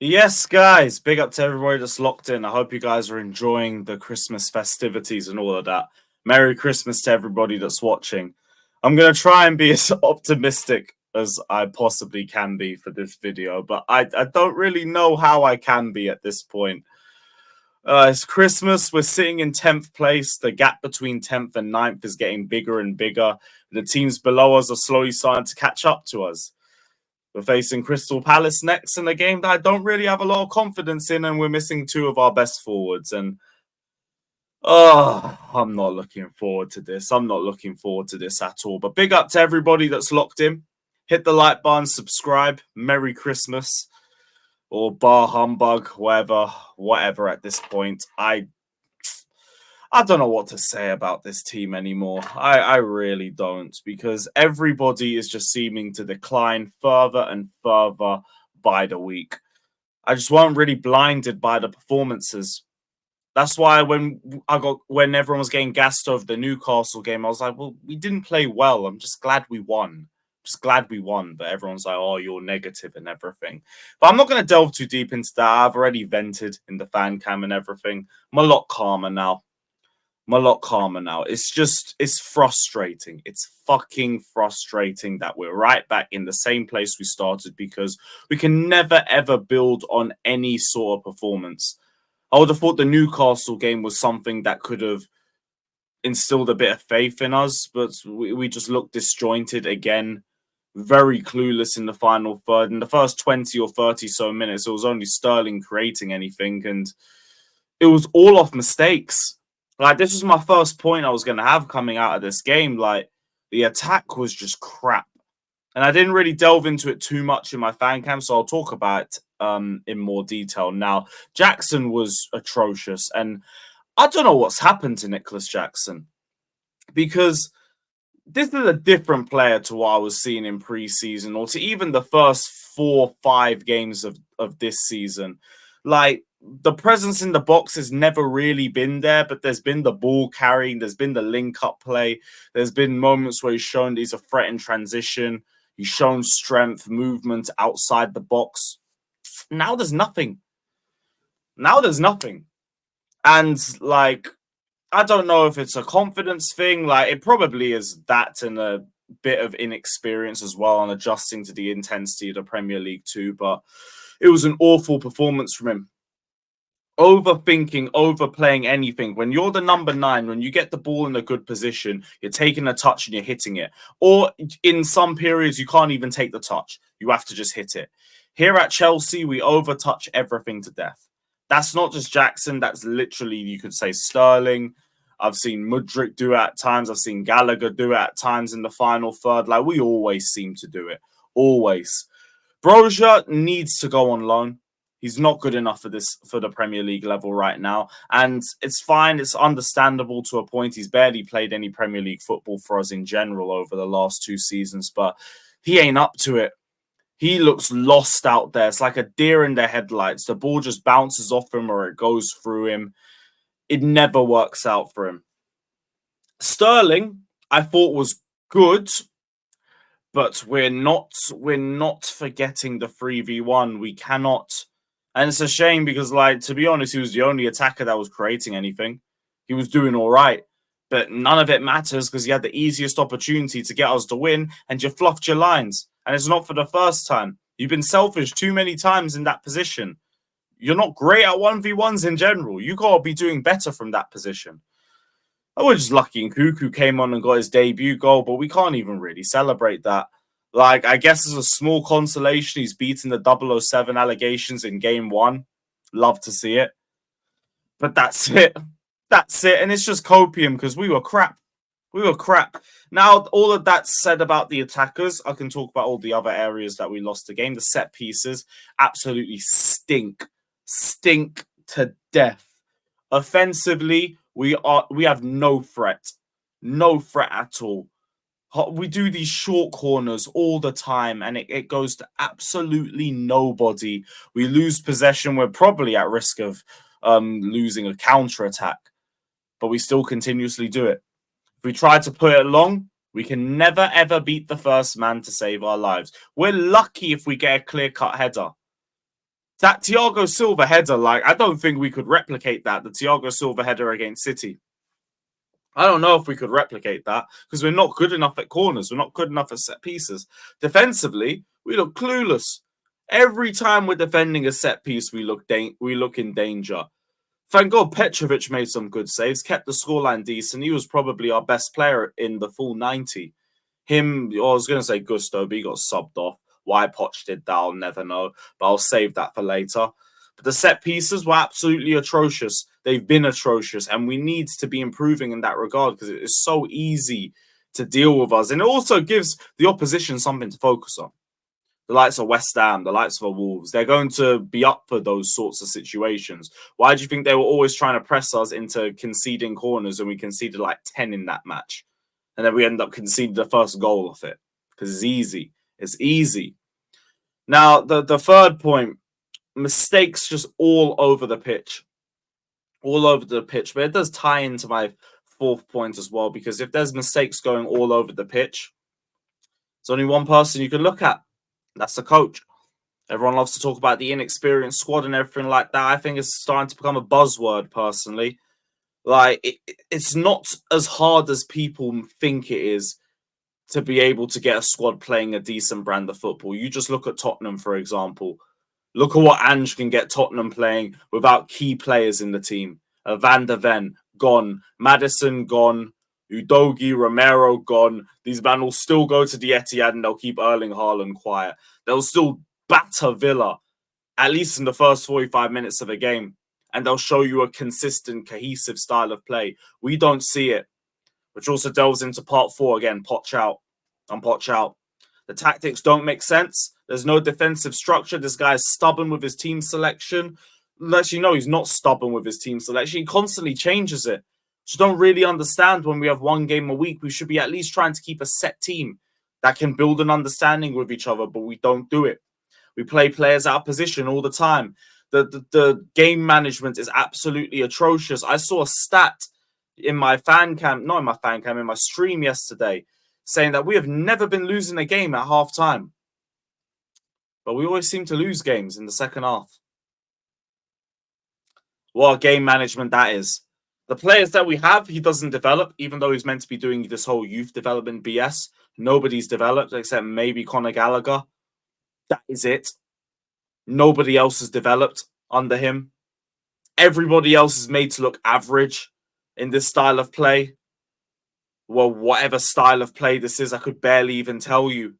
Yes, guys, big up to everybody that's locked in. I hope you guys are enjoying the Christmas festivities and all of that. Merry Christmas to everybody that's watching. I'm going to try and be as optimistic as I possibly can be for this video, but I don't really know how I can be at this point. It's Christmas. We're sitting in 10th place. The gap between 10th and 9th is getting bigger and bigger. The teams below us are slowly starting to catch up to us. We're facing Crystal Palace next in a game that I don't really have a lot of confidence in, and we're missing two of our best forwards. And I'm not looking forward to this. I'm not looking forward to this at all. But big up to everybody that's locked in. Hit the like button, subscribe. Merry Christmas or bar humbug, whatever at this point. I don't know what to say about this team anymore. I really don't, because everybody is just seeming to decline further and further by the week. I just weren't really blinded by the performances. That's why when everyone was getting gassed over the Newcastle game, I was like, well, we didn't play well. I'm just glad we won. Just glad we won. But everyone's like, oh, you're negative and everything. But I'm not going to delve too deep into that. I've already vented in the fan cam and everything. I'm a lot calmer now. It's frustrating. It's fucking frustrating that we're right back in the same place we started, because we can never ever build on any sort of performance. I would have thought the Newcastle game was something that could have instilled a bit of faith in us, but we just looked disjointed again, very clueless in the final third. In the first 20 or 30 so minutes, it was only Sterling creating anything, and it was all off mistakes. Like, this was my first point I was going to have coming out of this game. Like, the attack was just crap. And I didn't really delve into it too much in my fan cam, so I'll talk about it in more detail now. Jackson was atrocious, and I don't know what's happened to Nicholas Jackson, because this is a different player to what I was seeing in preseason, or to even the first 4-5 games of this season. Like, the presence in the box has never really been there, but there's been the ball carrying, there's been the link-up play, there's been moments where he's shown he's a threat in transition, he's shown strength, movement outside the box. Now there's nothing. And, like, I don't know if it's a confidence thing. Like, it probably is that, and a bit of inexperience as well on adjusting to the intensity of the Premier League too, but it was an awful performance from him. Overthinking, overplaying anything. When you're the number 9, when you get the ball in a good position, you're taking a touch and you're hitting it. Or in some periods, you can't even take the touch. You have to just hit it. Here at Chelsea, we overtouch everything to death. That's not just Jackson. That's literally, you could say, Sterling. I've seen Mudryk do it at times. I've seen Gallagher do it at times in the final third. Like, we always seem to do it. Always. Brozier needs to go on loan. He's not good enough for the Premier League level right now. And it's fine. It's understandable to a point. He's barely played any Premier League football for us in general over the last 2 seasons, but he ain't up to it. He looks lost out there. It's like a deer in the headlights. The ball just bounces off him or it goes through him. It never works out for him. Sterling, I thought, was good, but we're not forgetting the 3v1. We cannot. And it's a shame because, like, to be honest, he was the only attacker that was creating anything. He was doing all right, but none of it matters because he had the easiest opportunity to get us to win, and you fluffed your lines. And it's not for the first time. You've been selfish too many times in that position. You're not great at 1v1s in general. You got to be doing better from that position. I was just lucky Nkuku came on and got his debut goal, but we can't even really celebrate that. Like, I guess as a small consolation, he's beaten the 007 allegations in game 1. Love to see it. But that's it. That's it. And it's just copium because we were crap. Now, all of that said about the attackers, I can talk about all the other areas that we lost the game. The set pieces absolutely stink. Stink to death. Offensively, we have no threat. No threat at all. We do these short corners all the time, and it goes to absolutely nobody. We lose possession. We're probably at risk of losing a counter-attack, but we still continuously do it. If we try to put it long, we can never, ever beat the first man to save our lives. We're lucky if we get a clear-cut header. That Thiago Silva header, like, I don't think we could replicate that. The Thiago Silva header against City. I don't know if we could replicate that because we're not good enough at corners. We're not good enough at set pieces. Defensively, we look clueless. Every time we're defending a set piece, we look in danger. Thank God Petrovic made some good saves, kept the scoreline decent. He was probably our best player in the full 90. I was going to say Gusto, but he got subbed off. Why Poch did that, I'll never know, but I'll save that for later. But the set pieces were absolutely atrocious. They've been atrocious, and we need to be improving in that regard because it is so easy to deal with us. And it also gives the opposition something to focus on. The likes of West Ham, the likes of the Wolves, they're going to be up for those sorts of situations. Why do you think they were always trying to press us into conceding corners and we conceded like 10 in that match? And then we end up conceding the first goal off it because it's easy. It's easy. Now, the third point, mistakes just all over the pitch. All over the pitch. But it does tie into my fourth point as well, because if there's mistakes going all over the pitch, there's only one person you can look at. That's the coach. Everyone loves to talk about the inexperienced squad and everything like that. I think it's starting to become a buzzword, personally. Like, it's not as hard as people think it is to be able to get a squad playing a decent brand of football. You just look at Tottenham, for example. Look at what Ange can get Tottenham playing without key players in the team. Van der Ven, gone. Maddison, gone. Udogi, Romero, gone. These men will still go to the Etihad and they'll keep Erling Haaland quiet. They'll still batter Villa, at least in the first 45 minutes of a game. And they'll show you a consistent, cohesive style of play. We don't see it, which also delves into part 4 again. Poch out. And Poch out. The tactics don't make sense. There's no defensive structure. This guy is stubborn with his team selection. Actually, no, he's not stubborn with his team selection. He constantly changes it. Just don't really understand when we have one game a week. We should be at least trying to keep a set team that can build an understanding with each other, but we don't do it. We play players out of position all the time. The game management is absolutely atrocious. I saw a stat in my in my stream yesterday, saying that we have never been losing a game at half time. But we always seem to lose games in the second half. What game management that is. The players that we have, he doesn't develop, even though he's meant to be doing this whole youth development BS. Nobody's developed except maybe Conor Gallagher. That is it. Nobody else has developed under him. Everybody else is made to look average in this style of play. Well, whatever style of play this is, I could barely even tell you.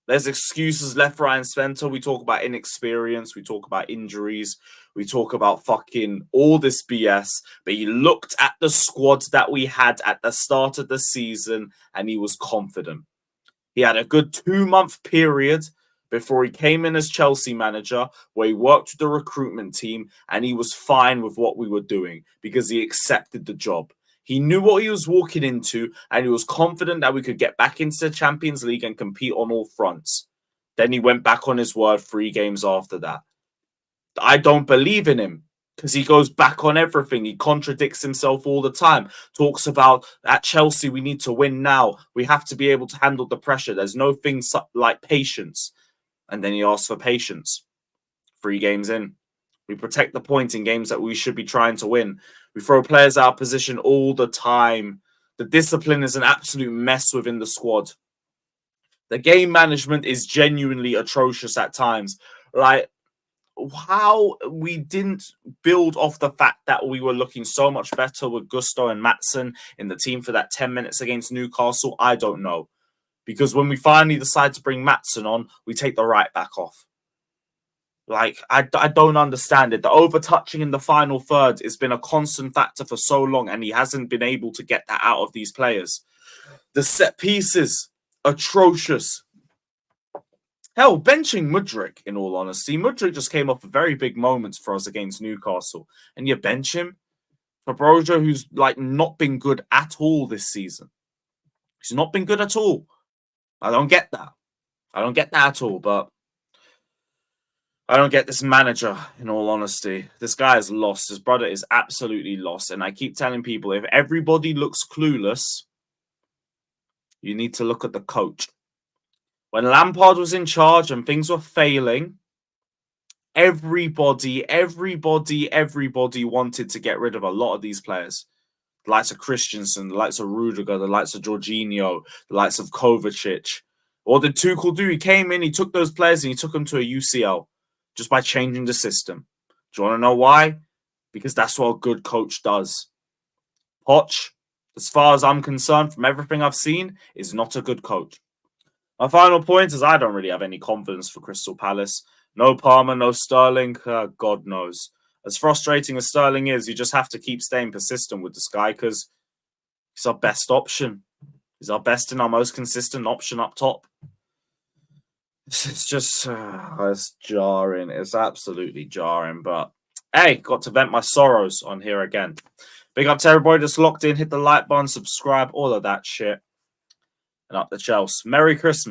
There's excuses left, right, and center. We talk about inexperience. We talk about injuries. We talk about fucking all this BS. But he looked at the squad that we had at the start of the season and he was confident. He had a good 2-month period before he came in as Chelsea manager, where he worked with the recruitment team and he was fine with what we were doing because he accepted the job. He knew what he was walking into and he was confident that we could get back into the Champions League and compete on all fronts. Then he went back on his word 3 games after that. I don't believe in him because he goes back on everything. He contradicts himself all the time. Talks about at Chelsea, we need to win now. We have to be able to handle the pressure. There's no things like patience. And then he asks for patience. 3 games in. We protect the point in games that we should be trying to win. We throw players out of position all the time. The discipline is an absolute mess within the squad. The game management is genuinely atrocious at times. Like, how we didn't build off the fact that we were looking so much better with Gusto and Maatsen in the team for that 10 minutes against Newcastle, I don't know. Because when we finally decide to bring Maatsen on, we take the right back off. Like, I don't understand it. The over-touching in the final third has been a constant factor for so long, and he hasn't been able to get that out of these players. The set pieces, atrocious. Hell, benching Mudryk, in all honesty. Mudryk just came off a very big moment for us against Newcastle. And you bench him for Brojo, who's like not been good at all this season. He's not been good at all. I don't get that. I don't get that at all, but I don't get this manager, in all honesty. This guy is lost. His brother is absolutely lost. And I keep telling people, if everybody looks clueless, you need to look at the coach. When Lampard was in charge and things were failing, Everybody wanted to get rid of a lot of these players. The likes of Christensen, the likes of Rudiger, the likes of Jorginho, the likes of Kovacic. What did Tuchel do? He came in, he took those players and he took them to a UCL just by changing the system. Do you want to know why? Because that's what a good coach does. Poch, as far as I'm concerned, from everything I've seen, is not a good coach. My final point is I don't really have any confidence for Crystal Palace. No Palmer, no Sterling. God knows. As frustrating as Sterling is, you just have to keep staying persistent with this guy because he's our best option. He's our best and our most consistent option up top. It's just, it's jarring. It's absolutely jarring. But hey, got to vent my sorrows on here again. Big up to everybody that's locked in. Hit the like button, subscribe, all of that shit. And up the Chelsea. Merry Christmas.